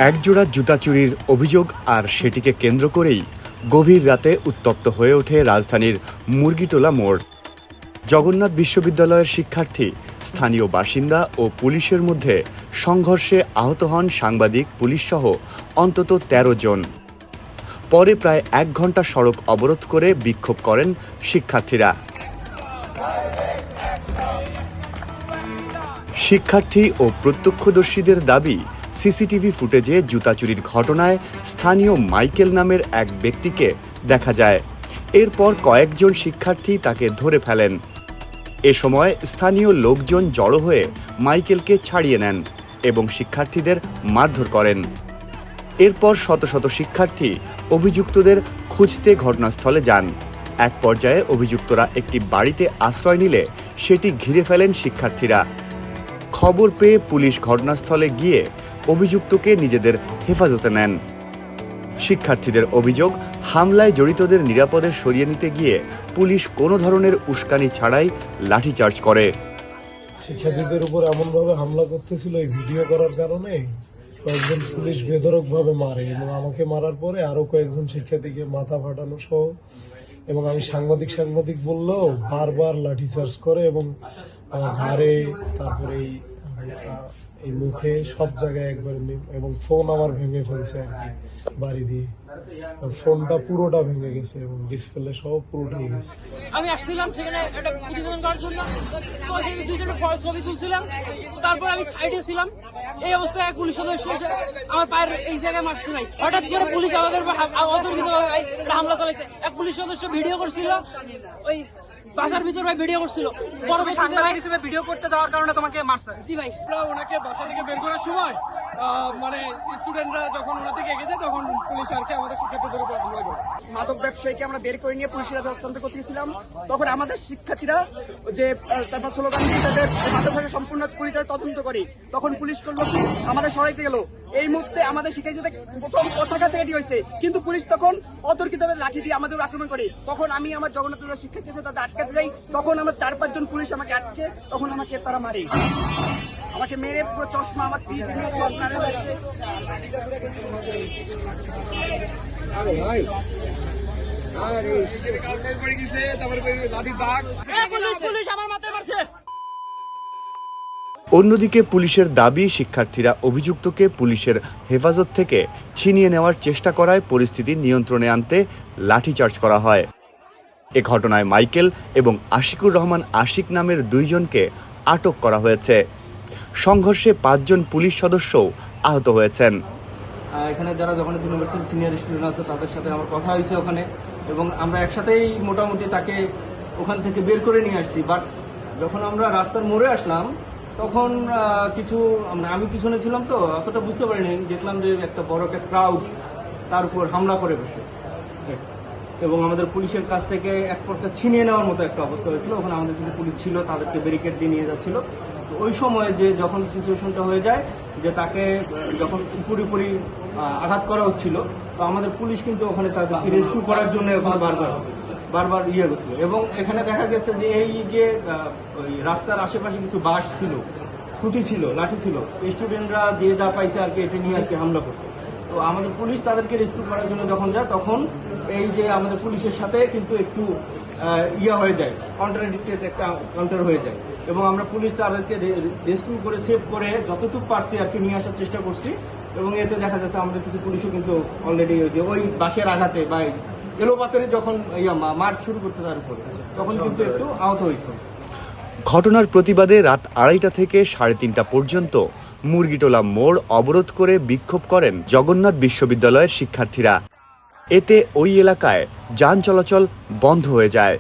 একজোড়া জুতা চুরির অভিযোগ আর সেটিকে কেন্দ্র করেই গভীর রাতে উত্তপ্ত হয়ে ওঠে রাজধানীর মুরগিটোলা মোড়। জগন্নাথ বিশ্ববিদ্যালয়ের শিক্ষার্থী, স্থানীয় বাসিন্দা ও পুলিশের মধ্যে সংঘর্ষে আহত হন সাংবাদিক, পুলিশসহ অন্তত ১৩ জন। পরে প্রায় ১ ঘণ্টা সড়ক অবরোধ করে বিক্ষোভ করেন শিক্ষার্থীরা। শিক্ষার্থী ও প্রত্যক্ষদর্শীদের দাবি, সিসিটিভি ফুটেজে জুতা চুরির ঘটনায় স্থানীয় মাইকেল নামের এক ব্যক্তিকে দেখা যায়। এরপর কয়েকজন শিক্ষার্থী তাকে ধরে ফেলেন। এ সময় স্থানীয় লোকজন জড়ো হয়ে মাইকেলকে ছাড়িয়ে নেন এবং শিক্ষার্থীদের মারধর করেন। এরপর শত শত শিক্ষার্থী অভিযুক্তদের খুঁজতে ঘটনাস্থলে যান। এক পর্যায়ে অভিযুক্তরা একটি বাড়িতে আশ্রয় নিলে সেটি ঘিরে ফেলেন শিক্ষার্থীরা। খবর পেয়ে পুলিশ ঘটনাস্থলে গিয়ে অভিযুক্তকে নিজেদের হেফাজতে নেন। শিক্ষার্থীদের অভিযোগ, হামলায় জড়িতদের নিরাপদে সরিয়ে নিতে গিয়ে পুলিশ কোনো ধরনের উস্কানি ছাড়াই লাঠিচার্জ করে। শিক্ষার্থীদের উপর এমনভাবে হামলা করতেছিল এই ভিডিও করার কারণে কয়েকজন পুলিশ বেধড়কভাবে মারে এবং আমাকে মারার পরে আরো কয়েকজন শিক্ষার্থীকে মাথা ফাটানো সহ, এবং আমি সাংবাদিক বললেও বারবার লাঠিচার্জ করে এবং আমার ঘাড়ে, তারপরে এই মুখে, সব জায়গায় একবার, এবং ফোন আমার ভেঙে ফেলছে আর কি বাড়ি দিয়ে। ফোনটা পুরোটা ভেঙে গেছে এবং ডিসপ্লে সহ পুরোটাই গেছে। আমি আসছিলাম সেখানে একটা প্রতিবেদন করার জন্য, তো সেই দুইজনের ছবি তুলছিলাম। তারপর আমি সাইডে ছিলাম, এই অবস্থায় এক পুলিশ সদস্য এসে আমার পায়ের এই জায়গায় মারছে নাই। হঠাৎ করে পুলিশ আমাদের হামলা চালাইছে। এক পুলিশ সদস্য ভিডিও করছিল, ওই বাসার ভিতর ভিডিও করছিল। সাংবাদিক হিসেবে ভিডিও করতে যাওয়ার কারণে তোমাকে মারছে? জি ভাই। ওনাকে বাসা থেকে বের করার সময় মানে স্টুডেন্টরা যখন ওনা থেকে এগিয়ে যায় তখন পুলিশ আর কি আমাদের শিক্ষার্থীদের উপর হামলা করে। মাদক ব্যবসায়ীকে আমরা বের করে নিয়ে পুলিশের হাতে হস্তান্তর করতেছিলাম। তখন আমাদের শিক্ষার্থীরা যে তারপর স্লোগান দিয়ে তাদের মাদক ব্যবসা সম্পূর্ণ পরিচয় তদন্ত করে, তখন পুলিশ করলো কি আমাদের সরাইতে গেল। এই মুহূর্তে আমাদের শিক্ষার্থীদের প্রথম পতাকা থেকে হয়েছে, কিন্তু পুলিশ তখন অতর্কিতভাবে লাঠি দিয়ে আমাদের আক্রমণ করে। তখন আমি আমার জগন্নাথ শিক্ষার্থী আছে তাদের আটকাতে যাই, তখন আমার ৪-৫ জন পুলিশ আমাকে আটকে, তখন আমাকে তারা মারে। আমাকে মেরে পুরো চশমা আমার পিঠ সব নাড়ে হয়েছে। অন্যদিকে পুলিশের দাবি, শিক্ষার্থীরা অভিযুক্তকে পুলিশের হেফাজত থেকে ছিনিয়ে নেওয়ার চেষ্টা করায় পরিস্থিতি নিয়ন্ত্রণে আনতে লাঠিচার্জ করা হয়। এ ঘটনায় মাইকেল এবং আশিকুর রহমান আশিক নামের ২ জনকে আটক করা হয়েছে। সংঘর্ষে ৫ জন পুলিশ সদস্যও আহত হয়েছেন। এখানে যারা জগন্নাথ ইউনিভার্সিটির সিনিয়র স্টুডেন্ট আছে তাদের সাথে আমার কথা হয়েছে ওখানে, এবং আমরা একসাথেই মোটামুটি তাকে ওখান থেকে বের করে নিয়ে আসছি। বাট যখন আমরা রাস্তার মোড়ে আসলাম তখন আমি পিছনে ছিলাম, তো অতটা বুঝতে পারিনি। দেখলাম যে একটা বড় একটা ক্রাউড তার উপর হামলা করে বসে, এবং আমাদের পুলিশের কাছ থেকে এক প্রকার ছিনিয়ে নেওয়ার মতো একটা অবস্থা হয়েছিল। ওখানে আমাদের কিছু পুলিশ ছিল, তাদেরকে ব্যারিকেড দিয়ে নিয়ে যাচ্ছিল। তো ওই সময় যে যখন সিচুয়েশনটা হয়ে যায় যে তাকে যখন উপরি আঘাত করা হচ্ছিল, তো আমাদের পুলিশ কিন্তু ওখানে তাদেরকে রেস্কিউ করার জন্য ওখানে বারবার করছিল। এবং এখানে দেখা গেছে যে এই যে ওই রাস্তার আশেপাশে কিছু বাঁশ ছিল, খুঁটি ছিল, লাঠি ছিল, স্টুডেন্টরা যে যা পাইছে আর কি এটা নিয়ে আর কি হামলা করছে। তো আমাদের পুলিশ তাদেরকে রেস্কিউ করার জন্য যখন যায়, তখন এই যে আমাদের পুলিশের সাথে কিন্তু একটু হয়ে যায়, কন্ট্রাডিক্টেড একটা কাউন্টার হয়ে যায়, এবং আমরা পুলিশ তাদেরকে রেস্কিউ করে সেভ করে যতটুকু পারছি আর কি নিয়ে আসার চেষ্টা করছি। এবং এতে দেখা যাচ্ছে আমাদের কিছু পুলিশও কিন্তু অলরেডি ওই বাসের আঘাতে বা এলোপাতারে যখন মার্চ শুরু করছে তার উপরে, তখন কিন্তু একটু আহত হয়েছে। ঘটনার প্রতিবাদে রাত ২:৩০ থেকে ৩:৩০ পর্যন্ত মুরগিটোলা মোড় অবরোধ করে বিক্ষোভ করেন জগন্নাথ বিশ্ববিদ্যালয়ের শিক্ষার্থীরা। এতে ওই এলাকায় যান চলাচল বন্ধ হয়ে যায়।